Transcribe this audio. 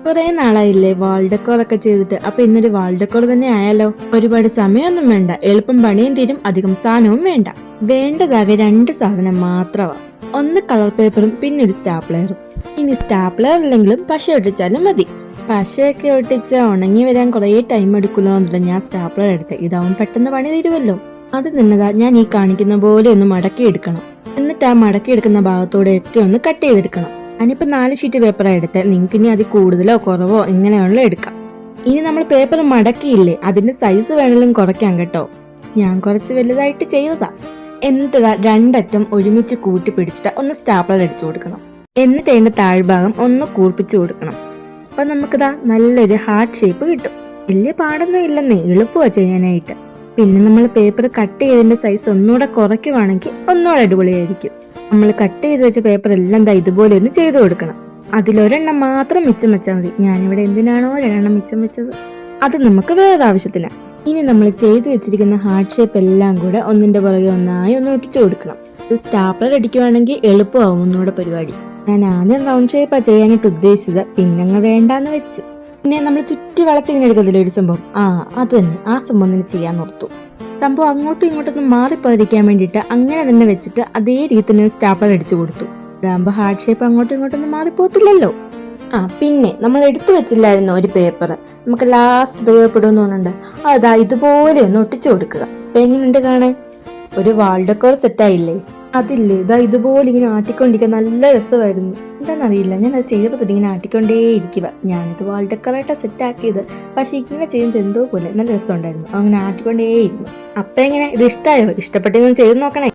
കുറെ നാളായില്ലേ വാൾ ഡെക്കോറൊക്കെ ചെയ്തിട്ട്. അപ്പൊ ഇന്നൊരു വാൾ ഡെക്കോർ തന്നെ ആയാലോ. ഒരുപാട് സമയമൊന്നും വേണ്ട, എളുപ്പം പണിയും തീരും, അധികം സാധനവും വേണ്ട. വേണ്ടതാകെ 2 സാധനം മാത്രമാ. ഒന്ന് കളർ പേപ്പറും പിന്നെ ഒരു സ്റ്റാപ്ലെയറും. ഇനി സ്റ്റാപ്ലെയർ ഇല്ലെങ്കിലും പശ ഒട്ടിച്ചാലും മതി. പശയൊക്കെ ഒട്ടിച്ച് ഉണങ്ങി വരാൻ കുറേ ടൈം എടുക്കുമല്ലോ എന്നിട്ട് ഞാൻ സ്റ്റാപ്ലെയർ എടുത്ത്. ഇതാവും പെട്ടെന്ന് പണി തീരുമല്ലോ. അത് നിന്നതാ ഞാൻ ഈ കാണിക്കുന്ന പോലെ ഒന്ന് മടക്കി എടുക്കണം. എന്നിട്ട് ആ മടക്കി എടുക്കുന്ന ഭാഗത്തോടെയൊക്കെ ഒന്ന് കട്ട് ചെയ്തെടുക്കണം. ഞാനിപ്പോ 4 ഷീറ്റ് പേപ്പറാണ് എടുത്തത്. നിങ്ങൾക്ക് ഇനി അത് കൂടുതലോ കുറവോ എങ്ങനെയാണല്ലോ എടുക്കാം. ഇനി നമ്മൾ പേപ്പർ മടക്കിയില്ലേ, അതിന്റെ സൈസ് വേണമെങ്കിലും കുറയ്ക്കാം കേട്ടോ. ഞാൻ കുറച്ച് വലുതായിട്ട് ചെയ്തതാ. എന്നിട്ട് 2 അറ്റം ഒരുമിച്ച് കൂട്ടി പിടിച്ചിട്ട് ഒന്ന് സ്റ്റാപ്ലർ അടിച്ചു കൊടുക്കണം. എന്നിട്ട് അതിന്റെ താഴ്ഭാഗം ഒന്ന് കൂർപ്പിച്ചു കൊടുക്കണം. അപ്പൊ നമുക്കിതാ നല്ലൊരു ഹാർട്ട് ഷേപ്പ് കിട്ടും. വലിയ പാടൊന്നും ഇല്ലെന്നേ, എളുപ്പമാ ചെയ്യാനായിട്ട്. പിന്നെ നമ്മൾ പേപ്പർ കട്ട് ചെയ്തതിന്റെ സൈസ് ഒന്നുകൂടെ കുറയ്ക്കുവാണെങ്കിൽ ഒന്നുകൂടെ അടിപൊളിയായിരിക്കും. നമ്മൾ കട്ട് ചെയ്ത് വെച്ച പേപ്പർ എല്ലാം ഇതുപോലെ ഒന്ന് ചെയ്തു കൊടുക്കണം. അതിലൊരെണ്ണം മാത്രം മിച്ചം വെച്ചാൽ മതി. ഞാനിവിടെ എന്തിനാണോ 2 മിച്ചം വെച്ചത്, അത് നമുക്ക് വേറെ ആവശ്യത്തിന്. ഇനി നമ്മൾ ചെയ്തു വെച്ചിരിക്കുന്ന ഹാർട്ട് ഷേപ്പ് എല്ലാം കൂടെ ഒന്നിന്റെ പുറകെ ഒന്നായി ഒന്ന് ഒട്ടിച്ചു കൊടുക്കണം. ഇത് സ്റ്റാപ്ലർ അടിക്കുവാണെങ്കിൽ എളുപ്പമാവും ഒന്നുകൂടെ പരിപാടി. ഞാൻ ആദ്യം റൗണ്ട് ഷേപ്പാ ചെയ്യാനായിട്ട് ഉദ്ദേശിച്ചത്, പിന്നങ്ങ് വേണ്ടാന്ന് വെച്ചു. പിന്നെ നമ്മൾ ചുറ്റി വളച്ചിങ്ങനെ എടുക്കത്തില്ല ഒരു സംഭവം, അത് തന്നെ ആ സംഭവം തന്നെ ചെയ്യാൻ ഓർത്തു. സംഭവം അങ്ങോട്ടും ഇങ്ങോട്ടൊന്നും മാറിപ്പോയിരിക്കാൻ വേണ്ടിയിട്ട് അങ്ങനെ തന്നെ വെച്ചിട്ട് അതേ രീതി തന്നെ സ്റ്റാപ്ലർ അടിച്ചു കൊടുത്തു. അതാകുമ്പോൾ ഹാർട്ട് ഷേപ്പ് അങ്ങോട്ടും ഇങ്ങോട്ടൊന്നും മാറിപ്പോത്തില്ലല്ലോ. പിന്നെ നമ്മൾ എടുത്തു വെച്ചില്ലായിരുന്നു ഒരു പേപ്പർ, നമുക്ക് ലാസ്റ്റ് ഉപയോഗപ്പെടുമെന്ന് തോന്നുന്നുണ്ട്. അതാ ഇതുപോലെ ഒന്ന് ഒട്ടിച്ചു കൊടുക്കുക. അപ്പൊ എങ്ങനെയുണ്ട് കാണാൻ? ഒരു വാൾ ഡെക്കോർ സെറ്റായില്ലേ? അതില്ലേ ഇതാ ഇതുപോലെ ഇങ്ങനെ ആട്ടിക്കൊണ്ടിരിക്കാൻ നല്ല രസമായിരുന്നു. എന്താണെന്നറിയില്ല, ഞാൻ അത് ചെയ്തപ്പോൾ തൊട്ട് ഇങ്ങനെ ആട്ടിക്കൊണ്ടേ ഇരിക്കുക. ഞാനിത് വാൾ ഡെക്കറായിട്ടാണ് സെറ്റ് ആക്കിയത്. പക്ഷെ ഇങ്ങനെ ചെയ്യുമ്പോൾ എന്തോ പോലെ നല്ല രസമുണ്ടായിരുന്നു. അങ്ങനെ ആട്ടിക്കൊണ്ടേ ഇരുന്നു. അപ്പൊ എങ്ങനെ, ഇത് ഇഷ്ടമായോ? ഇഷ്ടപ്പെട്ടെങ്കിൽ ചെയ്ത് നോക്കണേ.